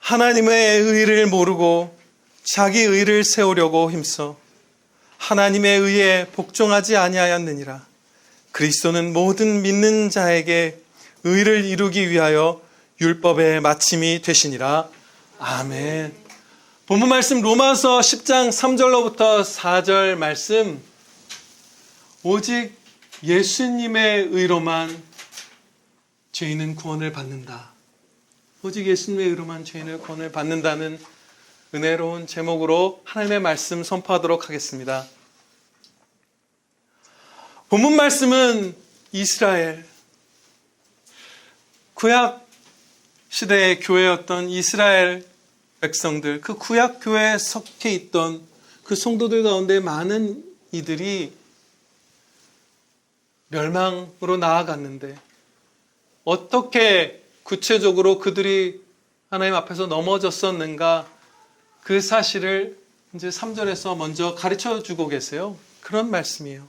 하나님의 의를 모르고 자기 의를 세우려고 힘써 하나님의 의에 복종하지 아니하였느니라. 그리스도는 모든 믿는 자에게 의를 이루기 위하여 율법의 마침이 되시니라. 아멘. 본문 말씀 로마서 10장 3절로부터 4절 말씀, 오직 예수님의 의로만 죄인은 구원을 받는다. 오직 예수님의 의로만 죄인의 구원을 받는다는 은혜로운 제목으로 하나님의 말씀 선포하도록 하겠습니다. 본문 말씀은 이스라엘, 구약 시대의 교회였던 이스라엘 백성들, 그 구약 교회에 속해 있던 그 성도들 가운데 많은 이들이 멸망으로 나아갔는데, 어떻게 구체적으로 그들이 하나님 앞에서 넘어졌었는가, 그 사실을 이제 3절에서 먼저 가르쳐 주고 계세요. 그런 말씀이에요.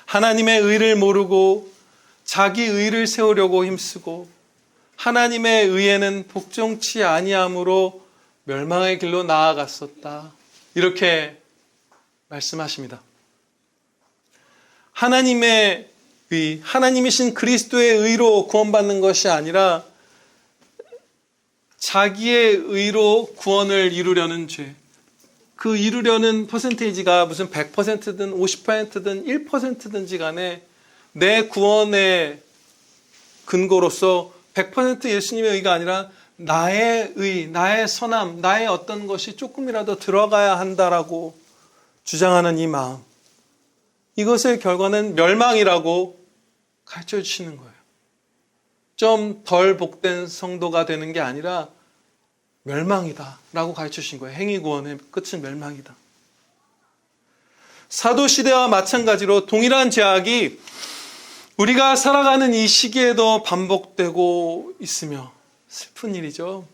하나님의 의를 모르고 자기 의를 세우려고 힘쓰고 하나님의 의에는 복종치 아니함으로 멸망의 길로 나아갔었다. 이렇게 말씀하십니다. 하나님의 의, 하나님이신 그리스도의 의로 구원받는 것이 아니라 자기의 의로 구원을 이루려는 죄, 그 이루려는 퍼센테이지가 무슨 100%든 50%든 1%든지 간에 내 구원의 근거로서 100% 예수님의 의가 아니라 나의 의, 나의 선함, 나의 어떤 것이 조금이라도 들어가야 한다라고 주장하는 이 마음, 이것의 결과는 멸망이라고 가르쳐 주시는 거예요. 좀 덜 복된 성도가 되는 게 아니라 멸망이다 라고 가르쳐 주신 거예요. 행위구원의 끝은 멸망이다. 사도시대와 마찬가지로 동일한 죄악이 우리가 살아가는 이 시기에도 반복되고 있으며 슬픈 일이죠.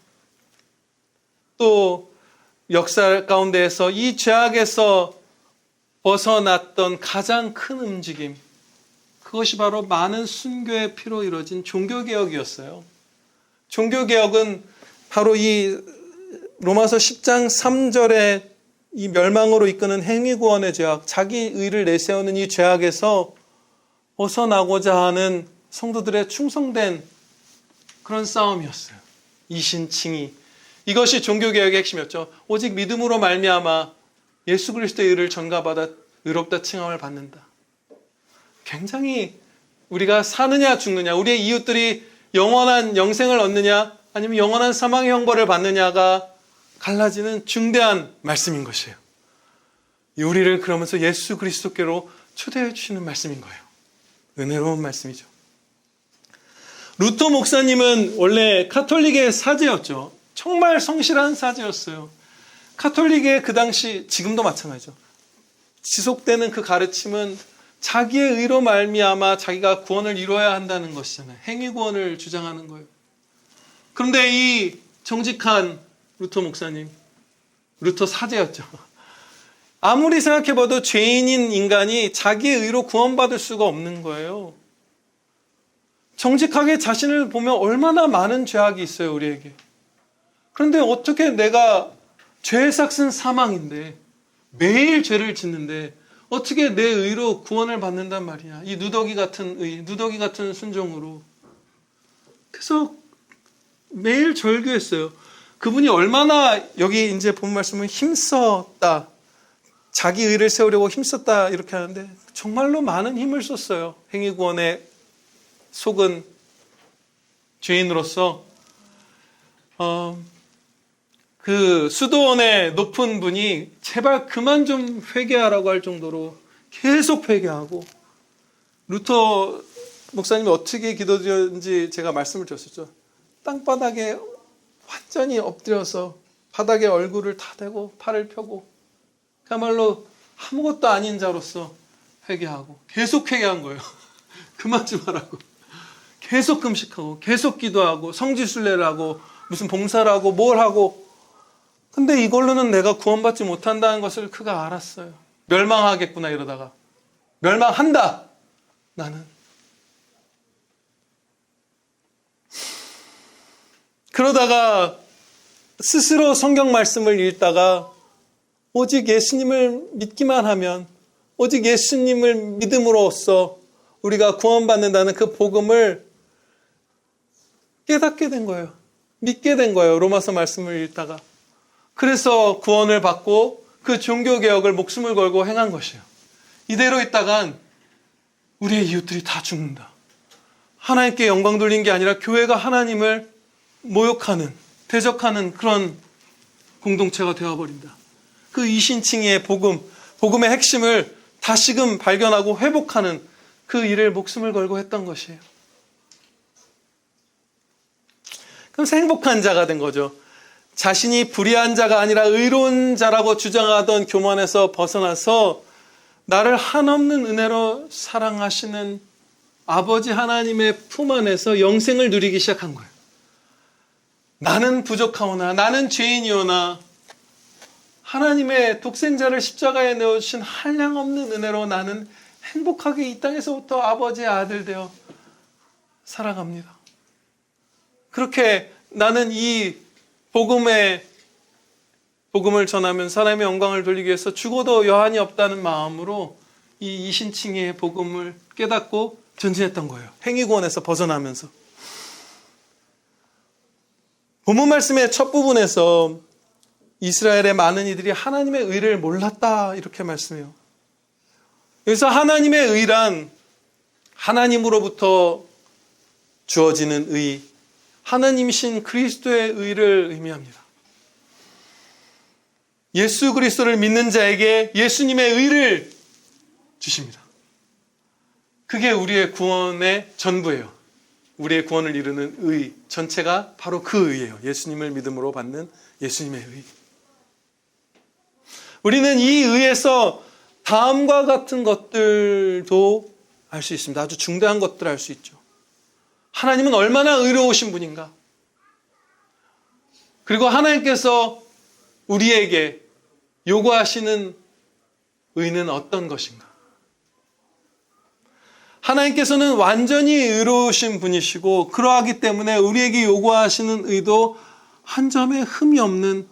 또 역사 가운데에서 이 죄악에서 벗어났던 가장 큰 움직임, 그것이 바로 많은 순교의 피로 이루어진 종교개혁이었어요. 종교개혁은 바로 이 로마서 10장 3절의 이 멸망으로 이끄는 행위구원의 죄악, 자기 의를 내세우는 이 죄악에서 벗어나고자 하는 성도들의 충성된 그런 싸움이었어요. 이신칭의. 이것이 종교개혁의 핵심이었죠. 오직 믿음으로 말미암아 예수 그리스도의 의를 전가받아 의롭다 칭함을 받는다. 굉장히 우리가 사느냐 죽느냐, 우리의 이웃들이 영원한 영생을 얻느냐 아니면 영원한 사망의 형벌을 받느냐가 갈라지는 중대한 말씀인 것이에요. 우리를 그러면서 예수 그리스도께로 초대해 주시는 말씀인 거예요. 은혜로운 말씀이죠. 루터 목사님은 원래 카톨릭의 사제였죠. 정말 성실한 사제였어요. 카톨릭의 그 당시, 지금도 마찬가지죠. 지속되는 그 가르침은 자기의 의로 말미암아 자기가 구원을 이루어야 한다는 것이잖아요. 행위구원을 주장하는 거예요. 그런데 이 정직한 루터 목사님, 루터 사제였죠. 아무리 생각해봐도 죄인인 인간이 자기의 의로 구원받을 수가 없는 거예요. 정직하게 자신을 보면 얼마나 많은 죄악이 있어요, 우리에게. 그런데 어떻게 내가 죄의 삭은 사망인데, 매일 죄를 짓는데 어떻게 내 의로 구원을 받는단 말이냐. 이 누더기 같은 의, 누더기 같은 순종으로. 그래서 매일 절규했어요. 그분이 얼마나, 여기 이제 본 말씀은 힘썼다, 자기 의를 세우려고 힘썼다 이렇게 하는데 정말로 많은 힘을 썼어요. 행위구원에 속은 죄인으로서. 그 수도원의 높은 분이 제발 그만 좀 회개하라고 할 정도로 계속 회개하고, 루터 목사님이 어떻게 기도드렸는지 제가 말씀을 드렸었죠. 땅바닥에 완전히 엎드려서 바닥에 얼굴을 다 대고 팔을 펴고 그야말로 아무것도 아닌 자로서 회개하고 계속 회개한 거예요. 그만 좀 하라고. 계속 금식하고 계속 기도하고 성지순례를 하고 무슨 봉사를 하고 뭘 하고. 근데 이걸로는 내가 구원받지 못한다는 것을 그가 알았어요. 멸망하겠구나 이러다가. 멸망한다 나는. 그러다가 스스로 성경 말씀을 읽다가 오직 예수님을 믿기만 하면, 오직 예수님을 믿음으로써 우리가 구원받는다는 그 복음을 깨닫게 된 거예요. 믿게 된 거예요. 로마서 말씀을 읽다가. 그래서 구원을 받고 그 종교개혁을 목숨을 걸고 행한 것이에요. 이대로 있다간 우리의 이웃들이 다 죽는다. 하나님께 영광 돌린 게 아니라 교회가 하나님을 모욕하는, 대적하는 그런 공동체가 되어버린다. 그 이신칭의 복음의 핵심을 다시금 발견하고 회복하는 그 일을 목숨을 걸고 했던 것이에요. 그럼 행복한 자가 된 거죠. 자신이 불의한 자가 아니라 의로운 자라고 주장하던 교만에서 벗어나서 나를 한없는 은혜로 사랑하시는 아버지 하나님의 품 안에서 영생을 누리기 시작한 거예요. 나는 부족하오나, 나는 죄인이오나, 하나님의 독생자를 십자가에 내어주신 한량없는 은혜로 나는 행복하게 이 땅에서부터 아버지의 아들 되어 살아갑니다. 그렇게 나는 이 복음을 전하면 하나님의 영광을 돌리기 위해서 죽어도 여한이 없다는 마음으로 이 이신칭의 복음을 깨닫고 전진했던 거예요. 행위구원에서 벗어나면서. 본문 말씀의 첫 부분에서 이스라엘의 많은 이들이 하나님의 의를 몰랐다 이렇게 말씀해요. 여기서 하나님의 의란 하나님으로부터 주어지는 의, 하나님이신 그리스도의 의를 의미합니다. 예수 그리스도를 믿는 자에게 예수님의 의를 주십니다. 그게 우리의 구원의 전부예요. 우리의 구원을 이루는 의 전체가 바로 그 의예요. 예수님을 믿음으로 받는 예수님의 의. 우리는 이 의에서 다음과 같은 것들도 알 수 있습니다. 아주 중대한 것들을 알 수 있죠. 하나님은 얼마나 의로우신 분인가. 그리고 하나님께서 우리에게 요구하시는 의는 어떤 것인가. 하나님께서는 완전히 의로우신 분이시고 그러하기 때문에 우리에게 요구하시는 의도 한 점의 흠이 없는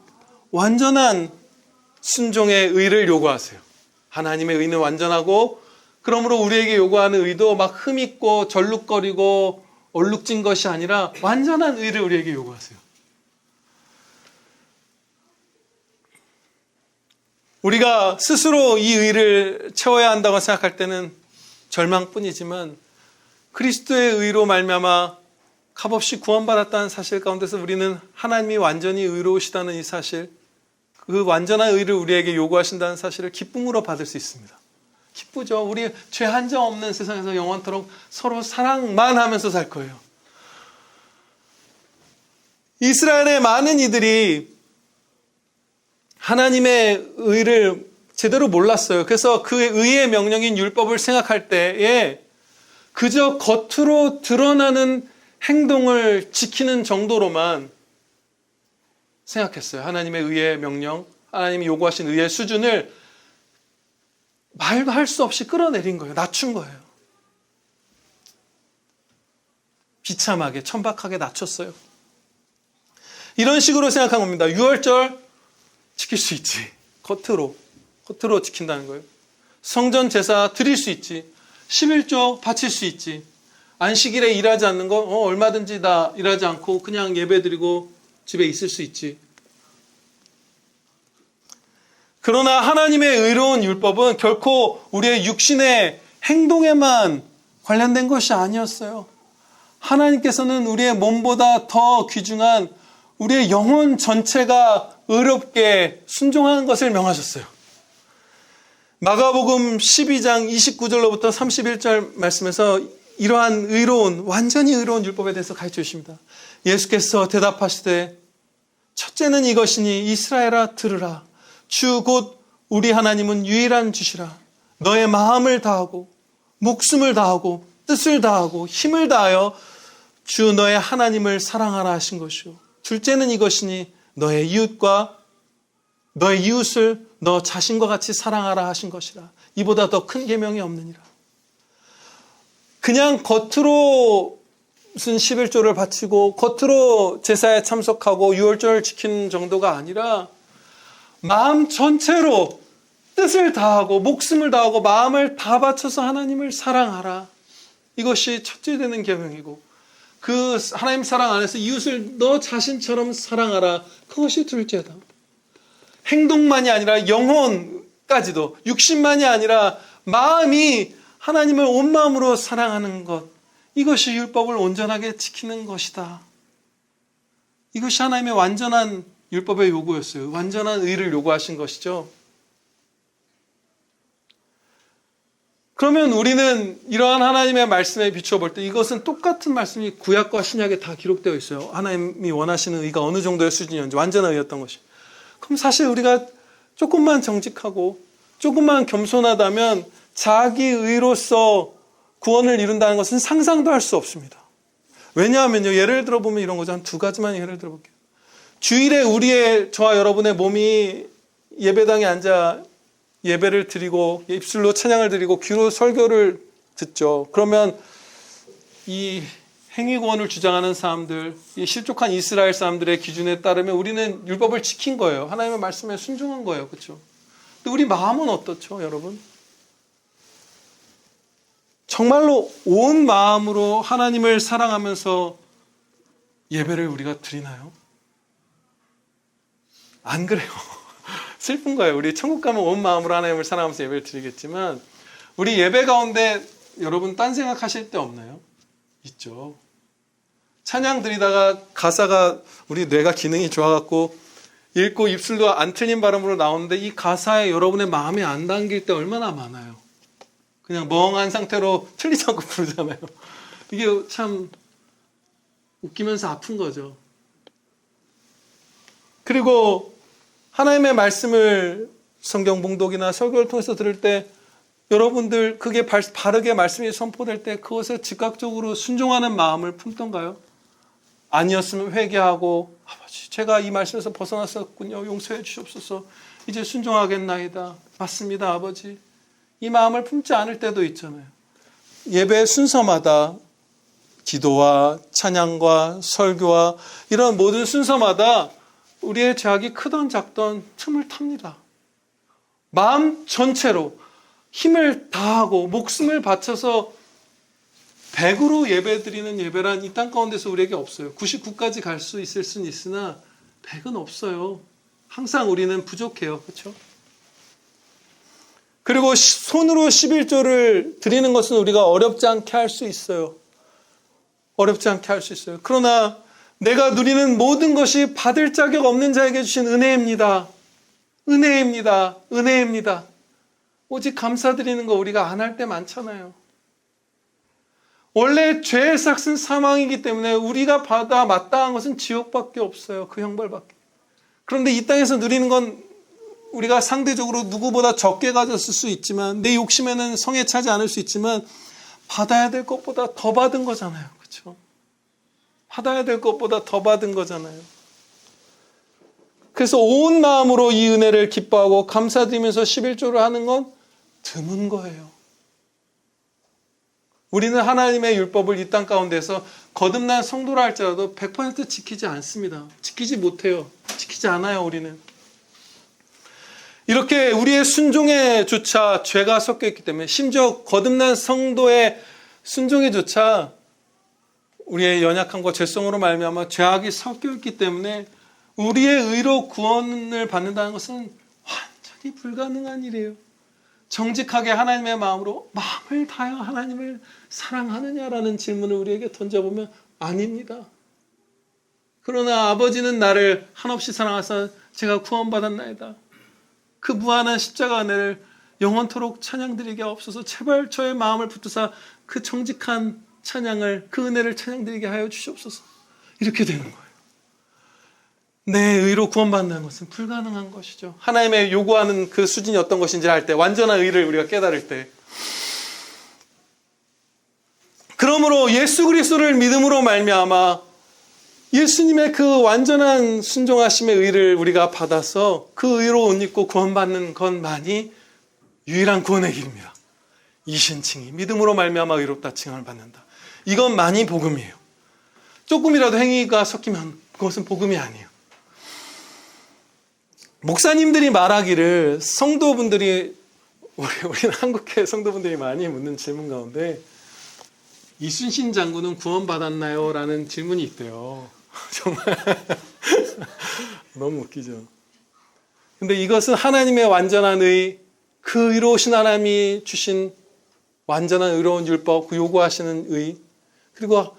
완전한 순종의 의를 요구하세요. 하나님의 의는 완전하고 그러므로 우리에게 요구하는 의도 막 흠 있고 절룩거리고 얼룩진 것이 아니라 완전한 의를 우리에게 요구하세요. 우리가 스스로 이 의를 채워야 한다고 생각할 때는 절망뿐이지만 그리스도의 의로 말미암아 값없이 구원받았다는 사실 가운데서 우리는 하나님이 완전히 의로우시다는 이 사실, 그 완전한 의를 우리에게 요구하신다는 사실을 기쁨으로 받을 수 있습니다. 기쁘죠. 우리 죄 한 점 없는 세상에서 영원토록 서로 사랑만 하면서 살 거예요. 이스라엘의 많은 이들이 하나님의 의를 제대로 몰랐어요. 그래서 그 의의 명령인 율법을 생각할 때에 그저 겉으로 드러나는 행동을 지키는 정도로만 생각했어요. 하나님의 의의 명령, 하나님이 요구하신 의의 수준을 말도 할 수 없이 끌어내린 거예요. 낮춘 거예요. 비참하게, 천박하게 낮췄어요. 이런 식으로 생각한 겁니다. 유월절 지킬 수 있지. 겉으로 지킨다는 거예요. 성전 제사 드릴 수 있지. 11조 바칠 수 있지. 안식일에 일하지 않는 거 얼마든지 다 일하지 않고 그냥 예배 드리고 집에 있을 수 있지. 그러나 하나님의 의로운 율법은 결코 우리의 육신의 행동에만 관련된 것이 아니었어요. 하나님께서는 우리의 몸보다 더 귀중한 우리의 영혼 전체가 의롭게 순종하는 것을 명하셨어요. 마가복음 12장 29절로부터 31절 말씀에서 이러한 완전히 의로운 율법에 대해서 가르쳐 주십니다. 예수께서 대답하시되 첫째는 이것이니 이스라엘아 들으라. 주 곧 우리 하나님은 유일한 주시라. 너의 마음을 다하고 목숨을 다하고 뜻을 다하고 힘을 다하여 주 너의 하나님을 사랑하라 하신 것이요. 둘째는 이것이니 너의 이웃을 너 자신과 같이 사랑하라 하신 것이라. 이보다 더 큰 계명이 없느니라. 그냥 겉으로 무슨 11조를 바치고 겉으로 제사에 참석하고 유월절을 지키는 정도가 아니라 마음 전체로 뜻을 다하고 목숨을 다하고 마음을 다 바쳐서 하나님을 사랑하라. 이것이 첫째 되는 계명이고, 그 하나님 사랑 안에서 이웃을 너 자신처럼 사랑하라. 그것이 둘째다. 행동만이 아니라 영혼까지도, 육신만이 아니라 마음이 하나님을 온 마음으로 사랑하는 것, 이것이 율법을 온전하게 지키는 것이다. 이것이 하나님의 완전한 율법의 요구였어요. 완전한 의를 요구하신 것이죠. 그러면 우리는 이러한 하나님의 말씀에 비추어 볼 때 이것은 똑같은 말씀이 구약과 신약에 다 기록되어 있어요. 하나님이 원하시는 의가 어느 정도의 수준이었는지, 완전한 의였던 것이. 그럼 사실 우리가 조금만 정직하고 조금만 겸손하다면 자기 의로서 구원을 이룬다는 것은 상상도 할 수 없습니다. 왜냐하면요, 예를 들어보면 이런 거죠. 한 두 가지만 예를 들어볼게요. 주일에 저와 여러분의 몸이 예배당에 앉아 예배를 드리고 입술로 찬양을 드리고 귀로 설교를 듣죠. 그러면 이 행위구원을 주장하는 사람들, 이 실족한 이스라엘 사람들의 기준에 따르면 우리는 율법을 지킨 거예요. 하나님의 말씀에 순종한 거예요. 그렇죠? 근데 우리 마음은 어떻죠, 여러분? 정말로 온 마음으로 하나님을 사랑하면서 예배를 우리가 드리나요? 안 그래요. 슬픈 거예요. 우리 천국 가면 온 마음으로 하나님을 사랑하면서 예배를 드리겠지만, 우리 예배 가운데 여러분 딴 생각하실 때 없나요? 있죠. 찬양 드리다가 가사가, 우리 뇌가 기능이 좋아갖고 읽고 입술도 안 틀린 발음으로 나오는데 이 가사에 여러분의 마음이 안 담길 때 얼마나 많아요. 그냥 멍한 상태로 틀리지 않고 부르잖아요. 이게 참 웃기면서 아픈 거죠. 그리고 하나님의 말씀을 성경 봉독이나 설교를 통해서 들을 때 여러분들 그게 바르게 말씀이 선포될 때 그것에 즉각적으로 순종하는 마음을 품던가요? 아니었으면 회개하고, 아버지 제가 이 말씀에서 벗어났었군요. 용서해 주시옵소서. 이제 순종하겠나이다. 맞습니다, 아버지. 이 마음을 품지 않을 때도 있잖아요. 예배 순서마다 기도와 찬양과 설교와 이런 모든 순서마다 우리의 죄악이 크던 작던 틈을 탑니다. 마음 전체로 힘을 다하고 목숨을 바쳐서 100으로 예배드리는 예배란 이 땅 가운데서 우리에게 없어요. 99까지 갈 수 있을 수는 있으나 100은 없어요. 항상 우리는 부족해요. 그렇죠? 그리고 손으로 11조를 드리는 것은 우리가 어렵지 않게 할 수 있어요. 어렵지 않게 할 수 있어요. 그러나 내가 누리는 모든 것이 받을 자격 없는 자에게 주신 은혜입니다. 은혜입니다. 은혜입니다. 오직 감사드리는 거 우리가 안 할 때 많잖아요. 원래 죄의 삭은 사망이기 때문에 우리가 받아 마땅한 것은 지옥밖에 없어요. 그 형벌밖에. 그런데 이 땅에서 누리는 건 우리가 상대적으로 누구보다 적게 가졌을 수 있지만, 내 욕심에는 성에 차지 않을 수 있지만 받아야 될 것보다 더 받은 거잖아요. 그렇죠? 받아야 될 것보다 더 받은 거잖아요. 그래서 온 마음으로 이 은혜를 기뻐하고 감사드리면서 11조를 하는 건 드문 거예요. 우리는 하나님의 율법을 이 땅 가운데서 거듭난 성도라 할지라도 100% 지키지 않습니다. 지키지 못해요. 지키지 않아요, 우리는. 이렇게 우리의 순종에조차 죄가 섞여 있기 때문에, 심지어 거듭난 성도의 순종에조차 우리의 연약함과 죄성으로 말미암아 죄악이 섞여 있기 때문에 우리의 의로 구원을 받는다는 것은 완전히 불가능한 일이에요. 정직하게 하나님의 마음으로 마음을 다하여 하나님을 사랑하느냐라는 질문을 우리에게 던져보면 아닙니다. 그러나 아버지는 나를 한없이 사랑하사 제가 구원받았나이다. 그 무한한 십자가 은혜를 영원토록 찬양드리게 하옵소서. 제발 저의 마음을 붙드사 그 정직한 찬양을, 그 은혜를 찬양드리게 하여 주시옵소서. 이렇게 되는 거예요. 내 의로 구원받는 것은 불가능한 것이죠. 하나님의 요구하는 그 수준이 어떤 것인지 알 때, 완전한 의를 우리가 깨달을 때. 그러므로 예수 그리스도를 믿음으로 말미암아 예수님의 그 완전한 순종하심의 의를 우리가 받아서 그 의로 옷 입고 구원받는 것만이 유일한 구원의 길입니다. 이신칭이 믿음으로 말미암아 의롭다 칭함을 받는다. 이것만이 복음이에요. 조금이라도 행위가 섞이면 그것은 복음이 아니에요. 목사님들이 말하기를 성도분들이 우리는 한국교회 성도분들이 많이 묻는 질문 가운데 이순신 장군은 구원받았나요? 라는 질문이 있대요. 정말 너무 웃기죠. 근데 이것은 하나님의 완전한 의, 그 의로우신 하나님이 주신 완전한 의로운 율법, 그 요구하시는 의, 그리고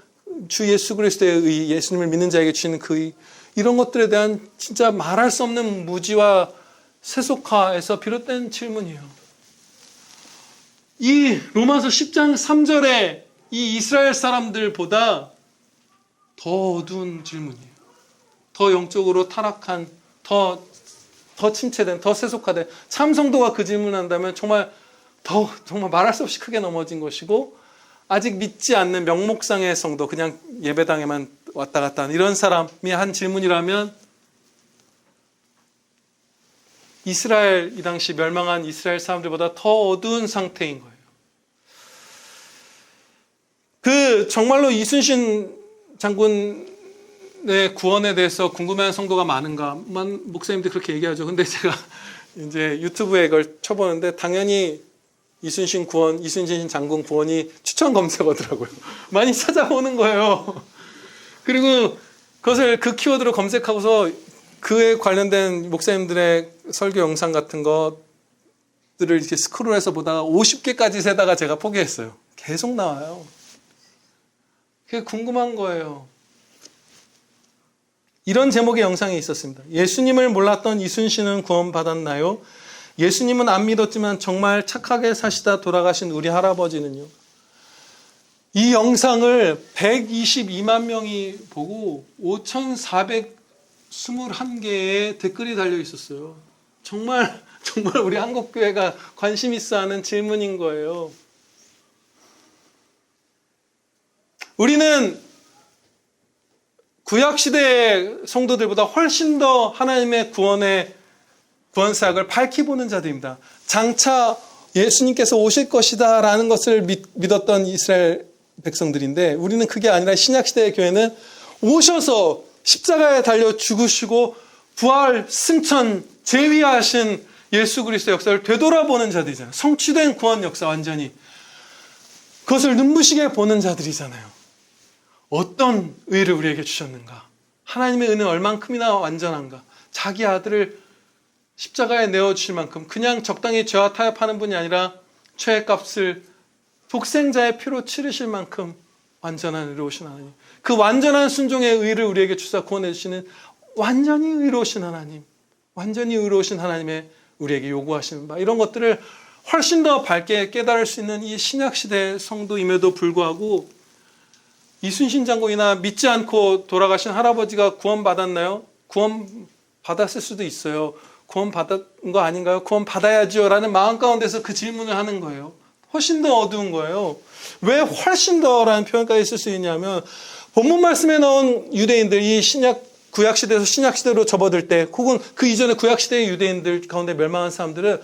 주 예수 그리스도의 의, 예수님을 믿는 자에게 주시는 그 의, 이런 것들에 대한 진짜 말할 수 없는 무지와 세속화에서 비롯된 질문이에요. 이 로마서 10장 3절에 이 이스라엘 사람들보다 더 어두운 질문이에요. 더 영적으로 타락한, 더 침체된, 더 세속화된 참성도가 그 질문을 한다면 정말 말할 수 없이 크게 넘어진 것이고, 아직 믿지 않는 명목상의 성도, 그냥 예배당에만 왔다 갔다 하는 이런 사람이 한 질문이라면 이스라엘, 이 당시 멸망한 이스라엘 사람들보다 더 어두운 상태인 거예요. 정말로 이순신 장군의 구원에 대해서 궁금해하는 성도가 많은가? 목사님들 그렇게 얘기하죠. 근데 제가 이제 유튜브에 이걸 쳐보는데 당연히 이순신 장군 구원이 추천 검색어더라고요. 많이 찾아오는 거예요. 그리고 그 키워드로 검색하고서 그에 관련된 목사님들의 설교 영상 같은 것들을 이렇게 스크롤해서 보다가 50개까지 세다가 제가 포기했어요. 계속 나와요. 그게 궁금한 거예요. 이런 제목의 영상이 있었습니다. 예수님을 몰랐던 이순신은 구원받았나요? 예수님은 안 믿었지만 정말 착하게 사시다 돌아가신 우리 할아버지는요. 이 영상을 122만 명이 보고 5,421개의 댓글이 달려 있었어요. 정말 우리 한국교회가 관심 있어 하는 질문인 거예요. 우리는 구약시대의 성도들보다 훨씬 더 하나님의 구원사역을 밝히 보는 자들입니다. 장차 예수님께서 오실 것이다 라는 것을 믿었던 이스라엘 백성들인데, 우리는 그게 아니라 신약시대의 교회는 오셔서 십자가에 달려 죽으시고 부활, 승천, 재위하신 예수 그리스도의 역사를 되돌아보는 자들이잖아요. 성취된 구원 역사 완전히. 그것을 눈부시게 보는 자들이잖아요. 어떤 의를 우리에게 주셨는가? 하나님의 은혜는 얼만큼이나 완전한가? 자기 아들을 십자가에 내어주실 만큼 그냥 적당히 죄와 타협하는 분이 아니라 죄의 값을 독생자의 피로 치르실 만큼 완전한 의로우신 하나님, 그 완전한 순종의 의를 우리에게 주사 구원해 주시는 완전히 의로우신 하나님, 완전히 의로우신 하나님의 우리에게 요구하시는 바, 이런 것들을 훨씬 더 밝게 깨달을 수 있는 이 신약시대 성도임에도 불구하고 이순신 장군이나 믿지 않고 돌아가신 할아버지가 구원받았나요? 구원받았을 수도 있어요. 구원받은 거 아닌가요? 구원받아야죠 라는 마음 가운데서 그 질문을 하는 거예요. 훨씬 더 어두운 거예요. 왜 훨씬 더라는 표현까지 쓸 수 있냐면, 본문 말씀에 나온 유대인들, 이 구약시대에서 신약시대로 접어들 때, 혹은 그 이전에 구약시대의 유대인들 가운데 멸망한 사람들은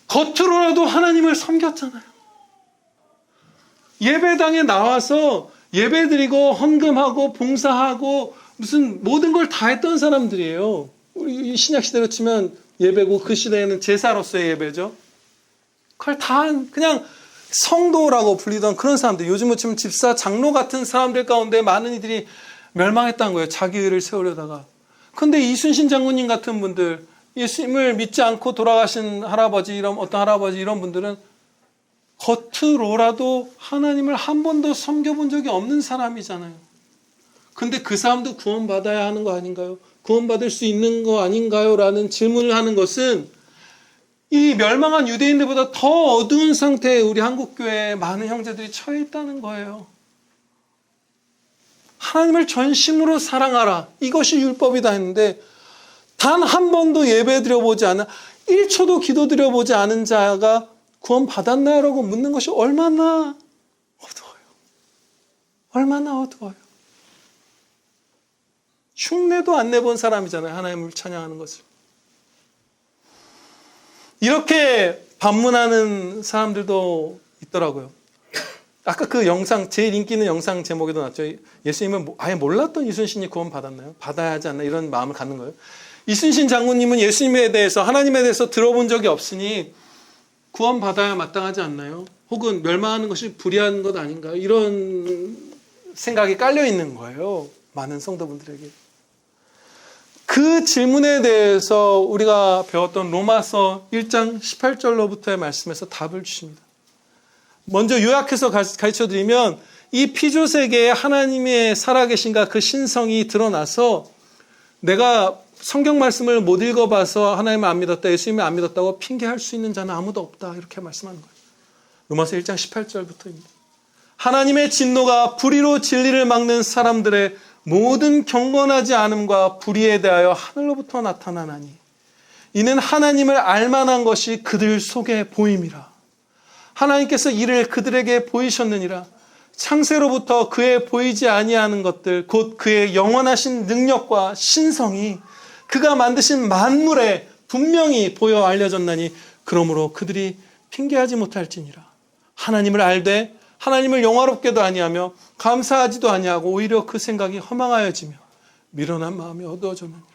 겉으로라도 하나님을 섬겼잖아요. 예배당에 나와서 예배드리고 헌금하고 봉사하고 무슨 모든 걸 다 했던 사람들이에요. 우리 신약시대로 치면 예배고, 그 시대에는 제사로서의 예배죠. 그걸 다 그냥 성도라고 불리던 그런 사람들, 요즘으로 치면 집사, 장로 같은 사람들 가운데 많은 이들이 멸망했다는 거예요. 자기 의를 세우려다가. 그런데 이순신 장군님 같은 분들, 예수님을 믿지 않고 돌아가신 할아버지, 어떤 할아버지 이런 분들은 겉으로라도 하나님을 한 번도 섬겨본 적이 없는 사람이잖아요. 근데 그 사람도 구원받아야 하는 거 아닌가요? 구원받을 수 있는 거 아닌가요? 라는 질문을 하는 것은 이 멸망한 유대인들보다 더 어두운 상태에 우리 한국교회에 많은 형제들이 처해 있다는 거예요. 하나님을 전심으로 사랑하라, 이것이 율법이다 했는데 단 한 번도 예배 드려보지 않은, 1초도 기도 드려보지 않은 자가 구원받았나요? 라고 묻는 것이 얼마나 어두워요. 얼마나 어두워요. 흉내도 안 내본 사람이잖아요. 하나님을 찬양하는 것을. 이렇게 반문하는 사람들도 있더라고요. 아까 그 영상, 제일 인기 있는 영상 제목에도 나왔죠. 예수님은 아예 몰랐던 이순신이 구원 받았나요? 받아야 하지 않나? 이런 마음을 갖는 거예요. 이순신 장군님은 예수님에 대해서, 하나님에 대해서 들어본 적이 없으니 구원 받아야 마땅하지 않나요? 혹은 멸망하는 것이 불의한 것 아닌가? 이런 생각이 깔려 있는 거예요. 많은 성도분들에게. 그 질문에 대해서 우리가 배웠던 로마서 1장 18절로부터의 말씀에서 답을 주십니다. 먼저 요약해서 가르쳐 드리면 이 피조세계에 하나님의 살아계신가 그 신성이 드러나서 내가 성경 말씀을 못 읽어봐서 하나님을 안 믿었다, 예수님을 안 믿었다고 핑계할 수 있는 자는 아무도 없다. 이렇게 말씀하는 거예요. 로마서 1장 18절부터입니다. 하나님의 진노가 불의로 진리를 막는 사람들의 모든 경건하지 않음과 불의에 대하여 하늘로부터 나타나나니 이는 하나님을 알만한 것이 그들 속에 보임이라. 하나님께서 이를 그들에게 보이셨느니라. 창세로부터 그의 보이지 아니하는 것들 곧 그의 영원하신 능력과 신성이 그가 만드신 만물에 분명히 보여 알려졌나니 그러므로 그들이 핑계하지 못할지니라. 하나님을 알되 하나님을 영화롭게도 아니하며 감사하지도 아니하고 오히려 그 생각이 허망하여지며 미련한 마음이 어두워졌느니라.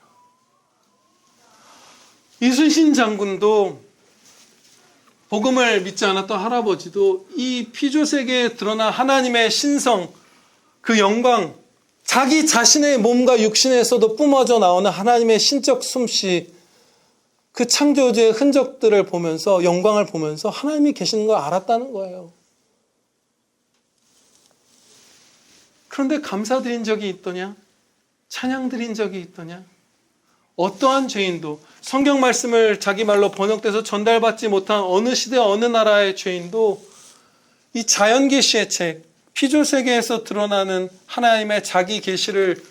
이순신 장군도 복음을 믿지 않았던 할아버지도 이 피조세계에 드러난 하나님의 신성, 그 영광, 자기 자신의 몸과 육신에서도 뿜어져 나오는 하나님의 신적 솜씨, 그 창조주의 흔적들을 보면서, 영광을 보면서 하나님이 계시는 걸 알았다는 거예요. 그런데 감사드린 적이 있더냐? 찬양드린 적이 있더냐? 어떠한 죄인도, 성경 말씀을 자기 말로 번역돼서 전달받지 못한 어느 시대 어느 나라의 죄인도 이 자연 계시의 책, 피조세계에서 드러나는 하나님의 자기 계시를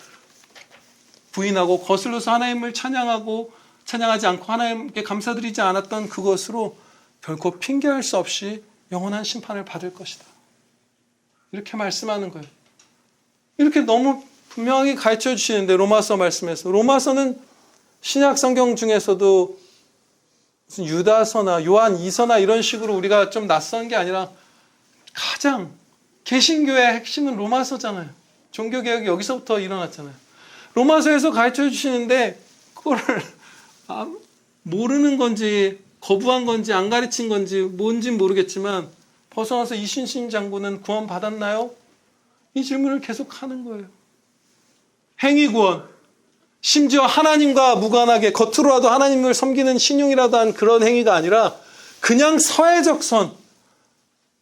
부인하고 거슬러서 하나님을 찬양하지 않고 하나님께 감사드리지 않았던 그것으로 결코 핑계할 수 없이 영원한 심판을 받을 것이다. 이렇게 말씀하는 거예요. 이렇게 너무 분명히 가르쳐 주시는데 로마서 말씀에서, 로마서는 신약 성경 중에서도 무슨 유다서나 요한 2서나 이런 식으로 우리가 좀 낯선 게 아니라 가장 개신교의 핵심은 로마서잖아요. 종교개혁이 여기서부터 일어났잖아요. 로마서에서 가르쳐 주시는데 그거를 모르는 건지 거부한 건지 안 가르친 건지 뭔진 모르겠지만 벗어나서 이순신 장군은 구원 받았나요? 이 질문을 계속 하는 거예요. 행위구원, 심지어 하나님과 무관하게 겉으로라도 하나님을 섬기는 신용이라도 한 그런 행위가 아니라 그냥 사회적 선,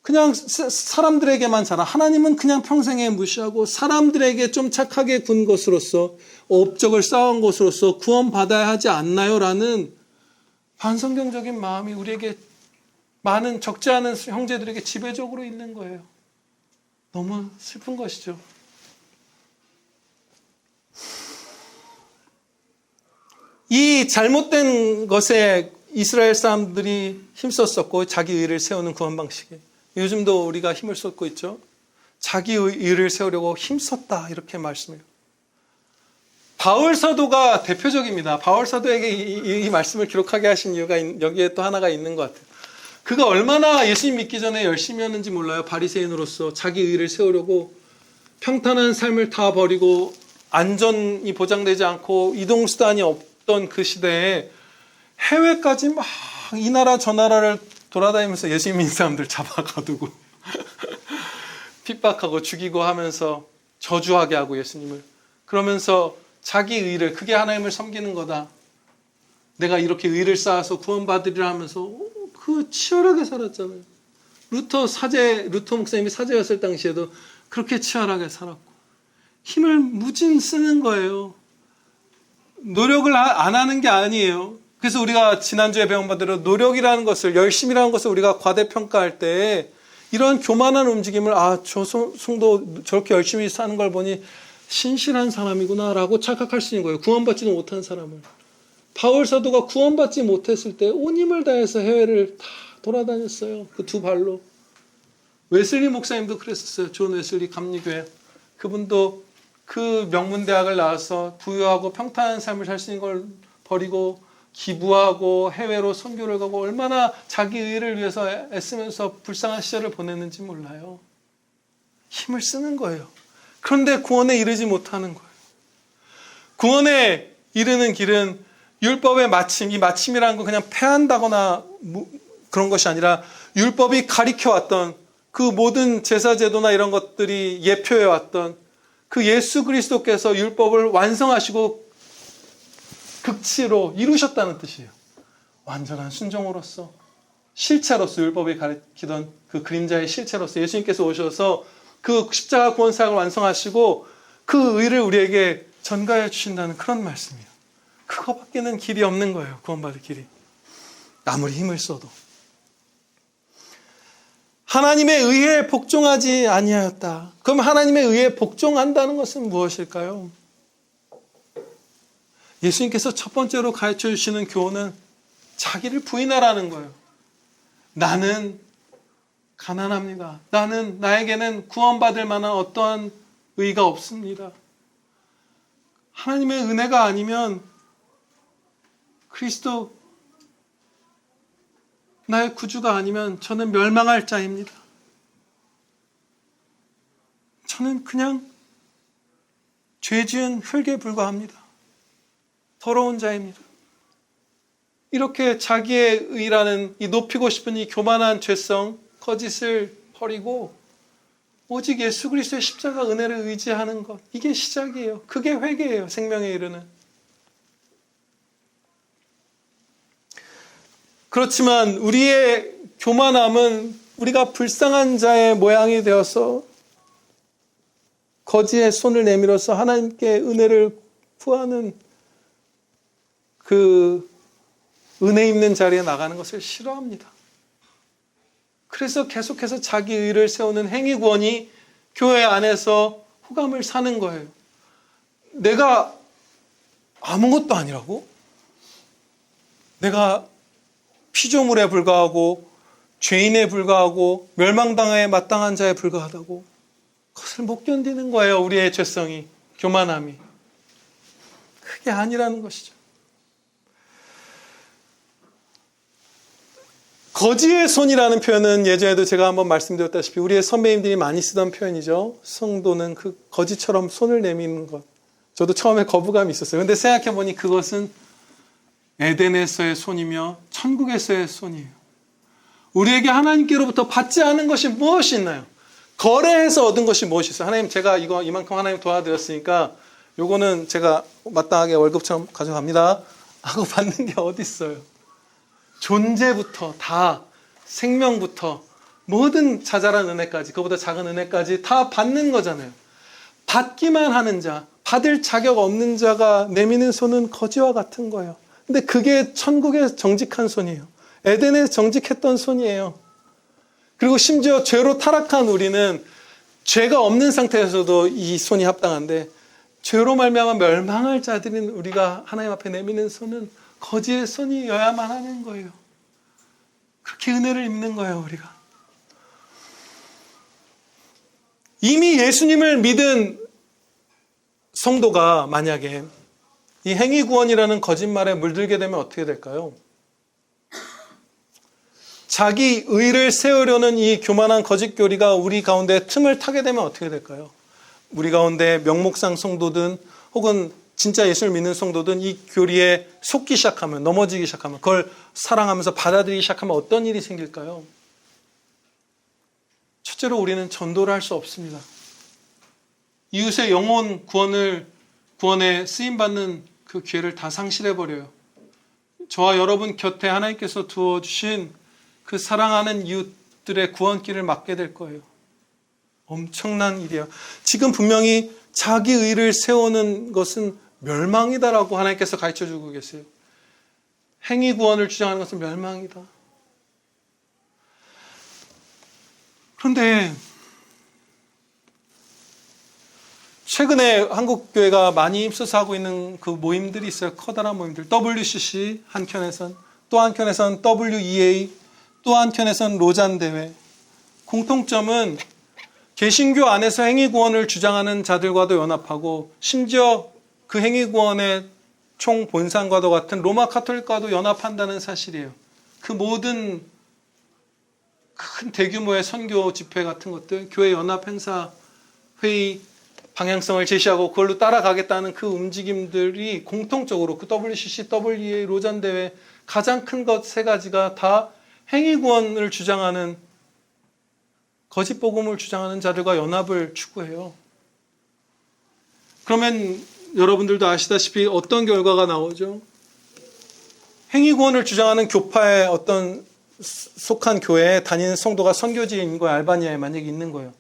그냥 사람들에게만 잘한, 하나님은 그냥 평생에 무시하고 사람들에게 좀 착하게 군 것으로서 업적을 쌓은 것으로서 구원받아야 하지 않나요? 라는 반성경적인 마음이 우리에게 많은 적지 않은 형제들에게 지배적으로 있는 거예요. 너무 슬픈 것이죠. 이 잘못된 것에 이스라엘 사람들이 힘썼었고 자기 의를 세우는 구원 방식에 요즘도 우리가 힘을 쏟고 있죠. 자기 의를 세우려고 힘썼다 이렇게 말씀해요. 바울 사도가 대표적입니다. 바울 사도에게 이 말씀을 기록하게 하신 이유가 여기에 또 하나가 있는 것 같아요. 그가 얼마나 예수님 믿기 전에 열심히 했는지 몰라요. 바리새인으로서 자기 의를 세우려고 평탄한 삶을 다 버리고 안전이 보장되지 않고 이동수단이 없던 그 시대에 해외까지 막 이 나라 저 나라를 돌아다니면서 예수님 믿는 사람들 잡아가두고 핍박하고 죽이고 하면서 저주하게 하고 예수님을, 그러면서 자기 의를, 그게 하나님을 섬기는 거다, 내가 이렇게 의를 쌓아서 구원받으리라 하면서 그 치열하게 살았잖아요. 루터 목사님이 사제였을 당시에도 그렇게 치열하게 살았고 힘을 무진 쓰는 거예요. 노력을 안 하는 게 아니에요. 그래서 우리가 지난주에 배운 바대로 노력이라는 것을, 열심이라는 것을 우리가 과대평가할 때 이런 교만한 움직임을 저 성도 저렇게 열심히 사는 걸 보니 신실한 사람이구나 라고 착각할 수 있는 거예요. 구원받지도 못한 사람을. 바울 사도가 구원받지 못했을 때 온 힘을 다해서 해외를 다 돌아다녔어요. 그 두 발로. 웨슬리 목사님도 그랬었어요. 존 웨슬리 감리교회. 그분도 그 명문대학을 나와서 부유하고 평탄한 삶을 살 수 있는 걸 버리고 기부하고 해외로 선교를 가고 얼마나 자기 의를 위해서 애쓰면서 불쌍한 시절을 보냈는지 몰라요. 힘을 쓰는 거예요. 그런데 구원에 이르지 못하는 거예요. 구원에 이르는 길은 율법의 마침, 이 마침이라는 건 그냥 패한다거나 그런 것이 아니라 율법이 가리켜왔던 그 모든 제사제도나 이런 것들이 예표해왔던 그 예수 그리스도께서 율법을 완성하시고 극치로 이루셨다는 뜻이에요. 완전한 순종으로서, 실체로서, 율법이 가리키던 그 그림자의 실체로서 예수님께서 오셔서 그 십자가 구원사역을 완성하시고 그 의를 우리에게 전가해 주신다는 그런 말씀이에요. 그거밖에는 길이 없는 거예요. 구원받을 길이. 아무리 힘을 써도. 하나님의 의에 복종하지 아니하였다. 그럼 하나님의 의에 복종한다는 것은 무엇일까요? 예수님께서 첫 번째로 가르쳐 주시는 교훈은 자기를 부인하라는 거예요. 나는 가난합니다. 나에게는 구원받을 만한 어떠한 의가 없습니다. 하나님의 은혜가 아니면 그리스도 나의 구주가 아니면 저는 멸망할 자입니다. 저는 그냥 죄 지은 흙에 불과합니다. 더러운 자입니다. 이렇게 자기의 의라는 이 높이고 싶은 이 교만한 죄성, 거짓을 버리고 오직 예수 그리스도의 십자가 은혜를 의지하는 것, 이게 시작이에요. 그게 회개예요. 생명에 이르는. 그렇지만 우리의 교만함은 우리가 불쌍한 자의 모양이 되어서 거지의 손을 내밀어서 하나님께 은혜를 구하는 그 은혜 있는 자리에 나가는 것을 싫어합니다. 그래서 계속해서 자기 의를 세우는 행위구원이 교회 안에서 호감을 사는 거예요. 내가 아무것도 아니라고? 내가 피조물에 불과하고 죄인에 불과하고 멸망당에 마땅한 자에 불과하다고? 그것을 못 견디는 거예요. 우리의 죄성이, 교만함이. 그게 아니라는 것이죠. 거지의 손이라는 표현은 예전에도 제가 한번 말씀드렸다시피 우리의 선배님들이 많이 쓰던 표현이죠. 성도는 그 거지처럼 손을 내미는 것. 저도 처음에 거부감이 있었어요. 그런데 생각해보니 그것은 에덴에서의 손이며 천국에서의 손이에요. 우리에게 하나님께로부터 받지 않은 것이 무엇이 있나요? 거래해서 얻은 것이 무엇이 있어요? 하나님, 제가 이만큼 하나님 도와드렸으니까 요거는 제가 마땅하게 월급처럼 가져갑니다 하고 받는 게 어디 있어요? 존재부터 다, 생명부터 모든 자잘한 은혜까지, 그보다 작은 은혜까지 다 받는 거잖아요. 받기만 하는 자, 받을 자격 없는 자가 내미는 손은 거지와 같은 거예요. 근데 그게 천국의 정직한 손이에요. 에덴에 정직했던 손이에요. 그리고 심지어 죄로 타락한 우리는 죄가 없는 상태에서도 이 손이 합당한데, 죄로 말미암아 멸망할 자들인 우리가 하나님 앞에 내미는 손은 거지의 손이어야만 하는 거예요. 그렇게 은혜를 입는 거예요, 우리가. 이미 예수님을 믿은 성도가 만약에 이 행위구원이라는 거짓말에 물들게 되면 어떻게 될까요? 자기 의를 세우려는 이 교만한 거짓교리가 우리 가운데 틈을 타게 되면 어떻게 될까요? 우리 가운데 명목상 성도든 혹은 진짜 예수를 믿는 성도든 이 교리에 속기 시작하면, 넘어지기 시작하면, 그걸 사랑하면서 받아들이기 시작하면 어떤 일이 생길까요? 첫째로 우리는 전도를 할 수 없습니다. 이웃의 영혼 구원에 쓰임받는 그 기회를 다 상실해버려요. 저와 여러분 곁에 하나님께서 두어주신 그 사랑하는 이웃들의 구원길을 막게 될 거예요. 엄청난 일이에요. 지금 분명히 자기 의를 세우는 것은 멸망이다라고 하나님께서 가르쳐주고 계세요. 행위 구원을 주장하는 것은 멸망이다. 그런데 최근에 한국교회가 많이 입소서 하고 있는 그 모임들이 있어요. 커다란 모임들. WCC 한켠에선, 또 한켠에선 WEA, 또 한켠에선 로잔대회. 공통점은 개신교 안에서 행위구원을 주장하는 자들과도 연합하고, 심지어 그 행위구원의 총본산과도 같은 로마 카톨릭과도 연합한다는 사실이에요. 그 모든 큰 대규모의 선교 집회 같은 것들, 교회 연합 행사 회의 방향성을 제시하고 그걸로 따라가겠다는 그 움직임들이 공통적으로 그 WCC, WEA, 로잔 대회 가장 큰 것 세 가지가 다 행위구원을 주장하는 거짓 복음을 주장하는 자들과 연합을 추구해요. 그러면 여러분들도 아시다시피 어떤 결과가 나오죠? 행위구원을 주장하는 교파에 어떤 속한 교회에 다니는 성도가 선교지인 거예요. 알바니아에 만약에 있는 거예요.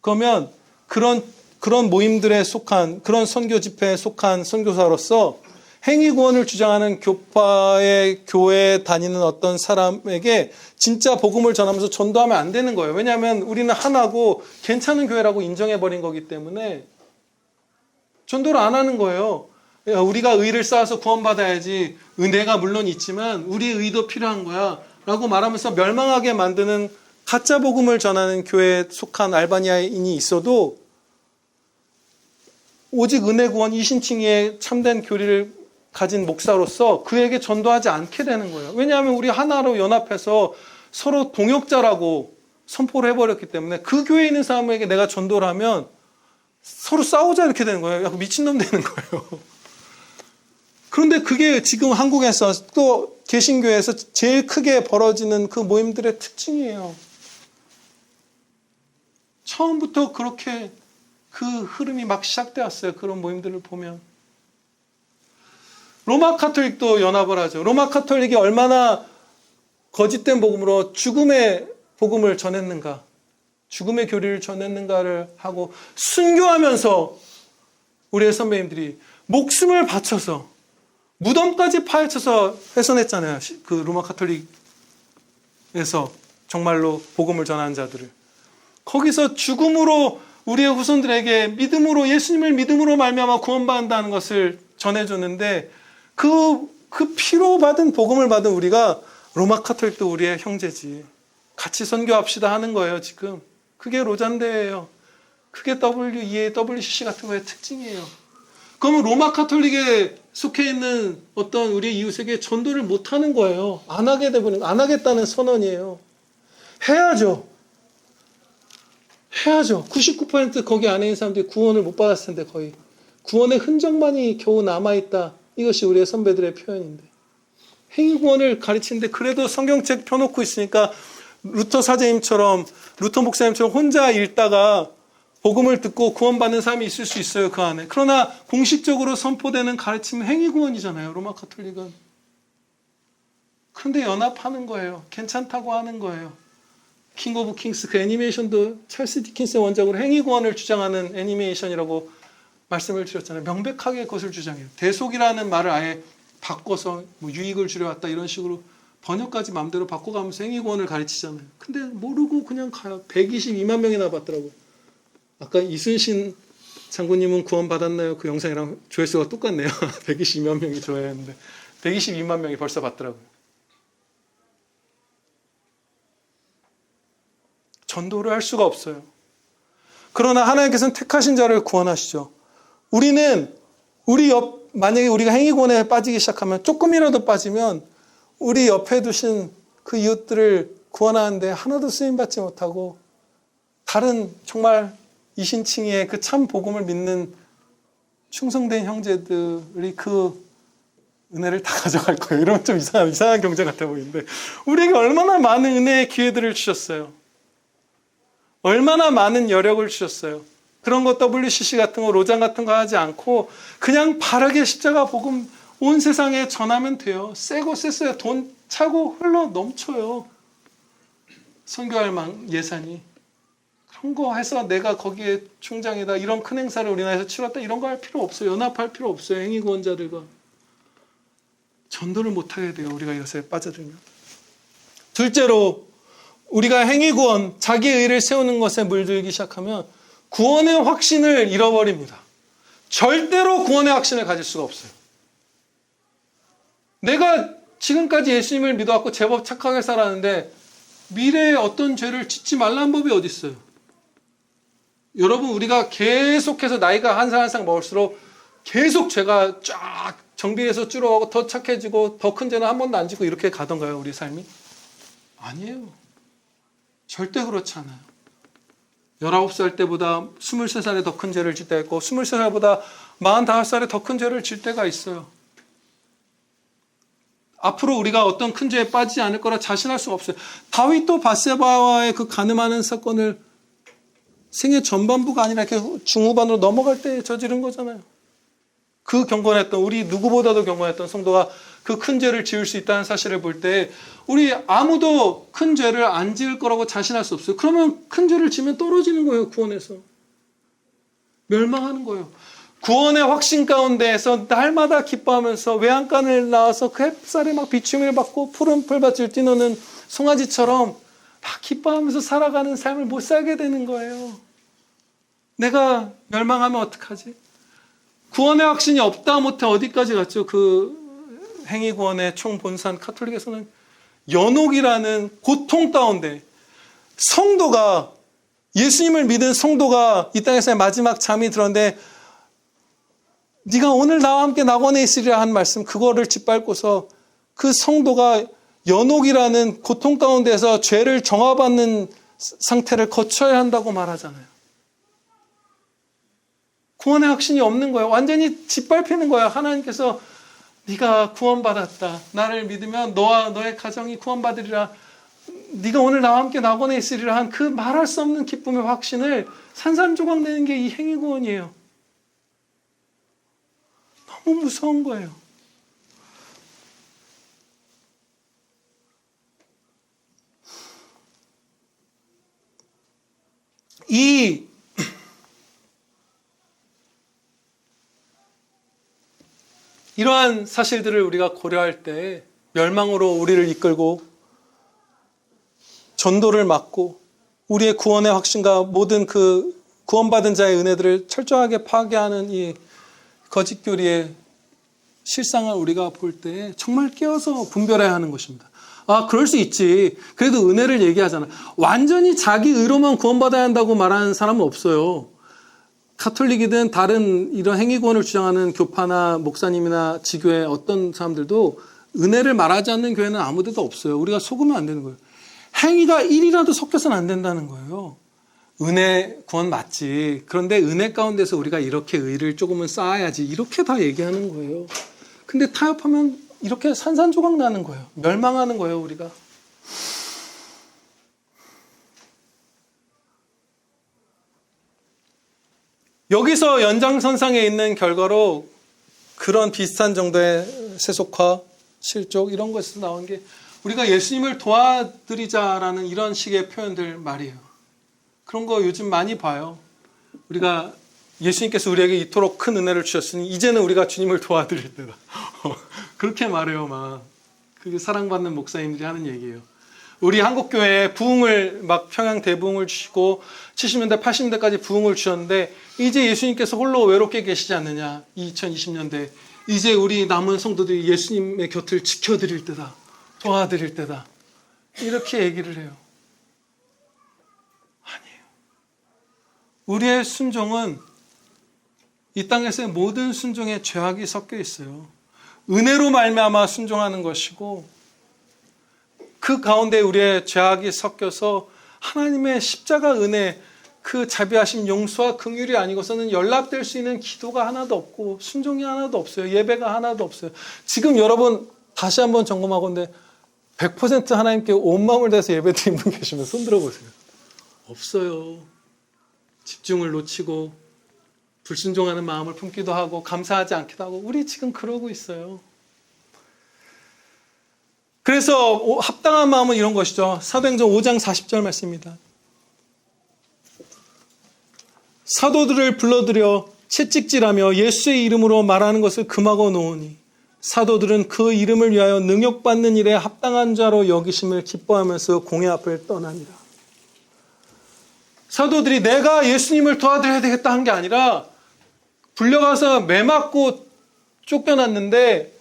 그러면 그런 모임들에 속한, 그런 선교 집회에 속한 선교사로서 행위구원을 주장하는 교파의 교회에 다니는 어떤 사람에게 진짜 복음을 전하면서 전도하면 안 되는 거예요. 왜냐하면 우리는 하나고 괜찮은 교회라고 인정해버린 거기 때문에 전도를 안 하는 거예요. 우리가 의를 쌓아서 구원받아야지, 은혜가 물론 있지만 우리의 의도 필요한 거야 라고 말하면서 멸망하게 만드는 가짜 복음을 전하는 교회에 속한 알바니아인이 있어도 오직 은혜 구원 이신칭의의 참된 교리를 가진 목사로서 그에게 전도하지 않게 되는 거예요. 왜냐하면 우리 하나로 연합해서 서로 동역자라고 선포를 해버렸기 때문에 그 교회에 있는 사람에게 내가 전도를 하면 서로 싸우자 이렇게 되는 거예요. 약간 미친놈 되는 거예요. 그런데 그게 지금 한국에서 또 개신교에서 제일 크게 벌어지는 그 모임들의 특징이에요. 처음부터 그렇게 그 흐름이 막 시작되었어요. 그런 모임들을 보면. 로마 카톨릭도 연합을 하죠. 로마 카톨릭이 얼마나 거짓된 복음으로 죽음의 복음을 전했는가, 죽음의 교리를 전했는가를 하고 순교하면서 우리의 선배님들이 목숨을 바쳐서 무덤까지 파헤쳐서 훼손했잖아요. 그 로마 카톨릭에서 정말로 복음을 전하는 자들을. 거기서 죽음으로 우리의 후손들에게 믿음으로, 예수님을 믿음으로 말미암아 구원받는다는 것을 전해줬는데 그 피로 받은 복음을 받은 우리가 로마 카톨릭도 우리의 형제지, 같이 선교합시다 하는 거예요. 지금 그게 로잔대예요. 그게 WEA, WCC 같은 거의 특징이에요. 그러면 로마 카톨릭에 속해 있는 어떤 우리의 이웃에게 전도를 못 하는 거예요. 안 하게 되면 안 하겠다는 선언이에요. 해야죠. 99% 거기 안에 있는 사람들이 구원을 못 받았을 텐데, 거의 구원의 흔적만이 겨우 남아있다. 이것이 우리의 선배들의 표현인데, 행위구원을 가르치는데 그래도 성경책 펴놓고 있으니까 루터 사제님처럼, 루터 목사님처럼 혼자 읽다가 복음을 듣고 구원받는 사람이 있을 수 있어요, 그 안에. 그러나 공식적으로 선포되는 가르침은 행위구원이잖아요, 로마 카톨릭은. 그런데 연합하는 거예요. 괜찮다고 하는 거예요. 킹 오브 킹스, 그 애니메이션도 찰스 디킨스의 원작으로 행위구원을 주장하는 애니메이션이라고 말씀을 드렸잖아요. 명백하게 그것을 주장해요. 대속이라는 말을 아예 바꿔서 뭐 유익을 주려왔다 이런 식으로 번역까지 마음대로 바꿔가면서 행위구원을 가르치잖아요. 근데 모르고 그냥 가요. 122만 명이나 봤더라고요. 아까 이순신 장군님은 구원 받았나요? 그 영상이랑 조회수가 똑같네요. 122만 명이 좋아했는데 122만 명이 벌써 봤더라고요. 전도를 할 수가 없어요. 그러나 하나님께서는 택하신 자를 구원하시죠. 우리는 만약에 우리가 행위구원에 빠지기 시작하면, 조금이라도 빠지면 우리 옆에 두신 그 이웃들을 구원하는데 하나도 쓰임받지 못하고 다른 정말 이신칭의의 그 참 복음을 믿는 충성된 형제들이 그 은혜를 다 가져갈 거예요. 이러면 좀 이상한 경제 같아 보이는데, 우리에게 얼마나 많은 은혜의 기회들을 주셨어요. 얼마나 많은 여력을 주셨어요. 그런 거 WCC 같은 거, 로잔 같은 거 하지 않고 그냥 바르게 십자가 복음 온 세상에 전하면 돼요. 세고 셌어요. 돈 차고 흘러 넘쳐요. 선교할 예산이. 그런 거 해서 내가 거기에 충장이다, 이런 큰 행사를 우리나라에서 치렀다, 이런 거 할 필요 없어요. 연합할 필요 없어요. 행위구원자들과. 전도를 못하게 돼요, 우리가 이것에 빠져들면. 둘째로, 우리가 행위구원, 자기의 의를 세우는 것에 물들기 시작하면 구원의 확신을 잃어버립니다. 절대로 구원의 확신을 가질 수가 없어요. 내가 지금까지 예수님을 믿어왔고 제법 착하게 살았는데 미래에 어떤 죄를 짓지 말라는 법이 어디 있어요? 여러분, 우리가 계속해서 나이가 한 살 한 살 먹을수록 계속 죄가 쫙 정비해서 줄어가고 더 착해지고 더 큰 죄는 한 번도 안 짓고 이렇게 가던가요, 우리 삶이? 아니에요. 절대 그렇지 않아요. 19살 때보다 23살에 더 큰 죄를 질 때가 있고 23살보다 45살에 더 큰 죄를 질 때가 있어요. 앞으로 우리가 어떤 큰 죄에 빠지지 않을 거라 자신할 수가 없어요. 다윗도 바세바와의 그 간음하는 사건을 생애 전반부가 아니라 이렇게 중후반으로 넘어갈 때 저지른 거잖아요. 그 경건했던, 우리 누구보다도 경건했던 성도가 그 큰 죄를 지을 수 있다는 사실을 볼 때 우리 아무도 큰 죄를 안 지을 거라고 자신할 수 없어요. 그러면 큰 죄를 지면 떨어지는 거예요. 구원에서. 멸망하는 거예요. 구원의 확신 가운데에서 날마다 기뻐하면서 외양간을 나와서 그 햇살에 막 비춤을 받고 푸른 풀밭을 뛰노는 송아지처럼 막 기뻐하면서 살아가는 삶을 못 살게 되는 거예요. 내가 멸망하면 어떡하지? 구원의 확신이 없다 못해 어디까지 갔죠? 그 행위구원의 총본산 카톨릭에서는 연옥이라는 고통 가운데 성도가, 예수님을 믿은 성도가 이 땅에서의 마지막 잠이 들었는데 네가 오늘 나와 함께 낙원에 있으리라 한 말씀, 그거를 짓밟고서 그 성도가 연옥이라는 고통 가운데서 죄를 정화받는 상태를 거쳐야 한다고 말하잖아요. 구원의 확신이 없는 거예요. 완전히 짓밟히는 거예요. 하나님께서 네가 구원받았다. 나를 믿으면 너와 너의 가정이 구원받으리라. 네가 오늘 나와 함께 낙원에 있으리라 한 그 말할 수 없는 기쁨의 확신을 산산조각 내는 게 이 행위구원이에요. 너무 무서운 거예요. 이러한 사실들을 우리가 고려할 때 멸망으로 우리를 이끌고 전도를 막고 우리의 구원의 확신과 모든 그 구원받은 자의 은혜들을 철저하게 파괴하는 이 거짓교리의 실상을 우리가 볼 때 정말 깨어서 분별해야 하는 것입니다. 아, 그럴 수 있지. 그래도 은혜를 얘기하잖아. 완전히 자기 의로만 구원받아야 한다고 말하는 사람은 없어요. 카톨릭이든 다른 이런 행위구원을 주장하는 교파나 목사님이나 지교의 어떤 사람들도 은혜를 말하지 않는 교회는 아무 데도 없어요. 우리가 속으면 안 되는 거예요. 행위가 1이라도 섞여서는 안 된다는 거예요. 은혜 구원 맞지. 그런데 은혜 가운데서 우리가 이렇게 의를 조금은 쌓아야지. 이렇게 다 얘기하는 거예요. 근데 타협하면 이렇게 산산조각 나는 거예요. 멸망하는 거예요, 우리가. 여기서 연장선상에 있는 결과로 그런 비슷한 정도의 세속화, 실족 이런 것에서 나온 게 우리가 예수님을 도와드리자라는 이런 식의 표현들 말이에요. 그런 거 요즘 많이 봐요. 우리가 예수님께서 우리에게 이토록 큰 은혜를 주셨으니 이제는 우리가 주님을 도와드릴 때다. 그렇게 말해요, 막. 그게 사랑받는 목사님들이 하는 얘기예요. 우리 한국교회에 부흥을 막 평양 대부흥을 주시고 70년대 80년대까지 부흥을 주셨는데 이제 예수님께서 홀로 외롭게 계시지 않느냐. 2020년대 이제 우리 남은 성도들이 예수님의 곁을 지켜드릴 때다. 도와드릴 때다. 이렇게 얘기를 해요. 아니에요. 우리의 순종은 이 땅에서의 모든 순종에 죄악이 섞여 있어요. 은혜로 말미암아 순종하는 것이고 그 가운데 우리의 죄악이 섞여서 하나님의 십자가 은혜, 그 자비하심, 용서와 긍휼이 아니고서는 연락될 수 있는 기도가 하나도 없고 순종이 하나도 없어요. 예배가 하나도 없어요. 지금 여러분 다시 한번 점검하건대 100% 하나님께 온 마음을 다해서 예배드리는 분 계시면 손 들어보세요. 없어요. 집중을 놓치고 불순종하는 마음을 품기도 하고 감사하지 않기도 하고 우리 지금 그러고 있어요. 그래서 합당한 마음은 이런 것이죠. 사도행전 5장 40절 말씀입니다. 사도들을 불러들여 채찍질하며 예수의 이름으로 말하는 것을 금하고 놓으니 사도들은 그 이름을 위하여 능욕받는 일에 합당한 자로 여기심을 기뻐하면서 공회 앞을 떠납니다. 사도들이 내가 예수님을 도와드려야 되겠다 한 게 아니라 불려가서 매맞고 쫓겨났는데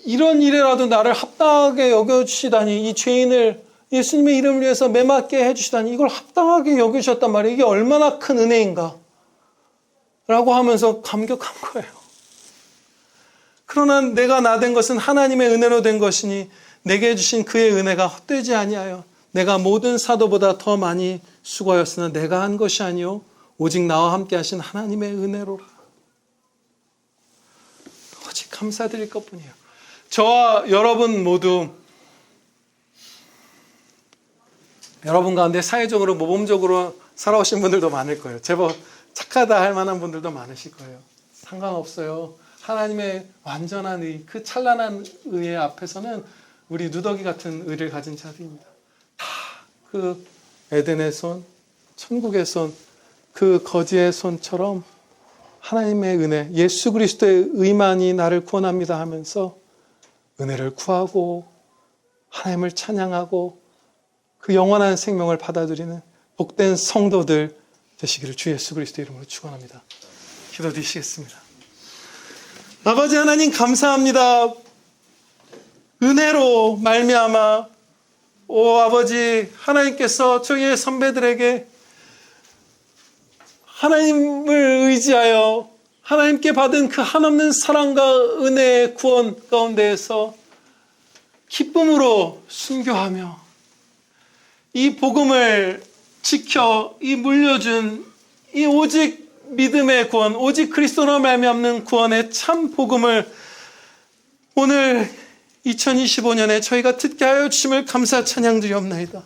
이런 일에라도 나를 합당하게 여겨주시다니, 이 죄인을 예수님의 이름을 위해서 매맞게 해주시다니 이걸 합당하게 여겨주셨단 말이에요. 이게 얼마나 큰 은혜인가 라고 하면서 감격한 거예요. 그러나 내가 나 된 것은 하나님의 은혜로 된 것이니 내게 주신 그의 은혜가 헛되지 아니하여 내가 모든 사도보다 더 많이 수고하였으나 내가 한 것이 아니요 오직 나와 함께 하신 하나님의 은혜로라. 오직 감사드릴 것뿐이에요. 저와 여러분 모두 여러분 가운데 사회적으로 모범적으로 살아오신 분들도 많을 거예요. 제법 착하다 할 만한 분들도 많으실 거예요. 상관없어요. 하나님의 완전한 의, 그 찬란한 의의 앞에서는 우리 누더기 같은 의를 가진 자들입니다. 다 그 에덴의 손, 천국의 손, 그 거지의 손처럼 하나님의 은혜, 예수 그리스도의 의만이 나를 구원합니다 하면서 은혜를 구하고 하나님을 찬양하고 그 영원한 생명을 받아들이는 복된 성도들 되시기를 주 예수 그리스도 이름으로 축원합니다. 기도드리시겠습니다. 아버지 하나님 감사합니다. 은혜로 말미암아 오 아버지 하나님께서 저희의 선배들에게 하나님을 의지하여 하나님께 받은 그 한없는 사랑과 은혜의 구원 가운데에서 기쁨으로 순교하며 이 복음을 지켜 이 물려준 이 오직 믿음의 구원, 오직 그리스도로 말미암는 구원의 참 복음을 오늘 2025년에 저희가 듣게 하여 주심을 감사 찬양드리옵나이다.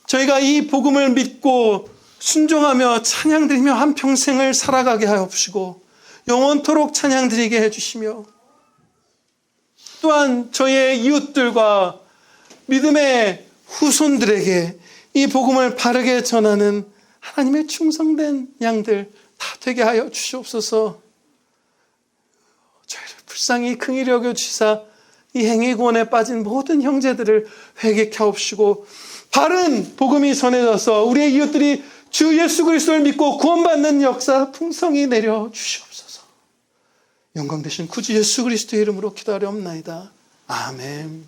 저희가 이 복음을 믿고 순종하며 찬양드리며 한평생을 살아가게 하여 주시고 영원토록 찬양드리게 해주시며 또한 저희의 이웃들과 믿음의 후손들에게 이 복음을 바르게 전하는 하나님의 충성된 양들 다 되게 하여 주시옵소서. 저희를 불쌍히 긍휼히 여겨 주시사 이 행위구원에 빠진 모든 형제들을 회개케 하옵시고 바른 복음이 전해져서 우리의 이웃들이 주 예수 그리스도를 믿고 구원받는 역사 풍성히 내려 주시옵소서. 영광 되신 구주 예수 그리스도의 이름으로 기도하옵나이다. 아멘.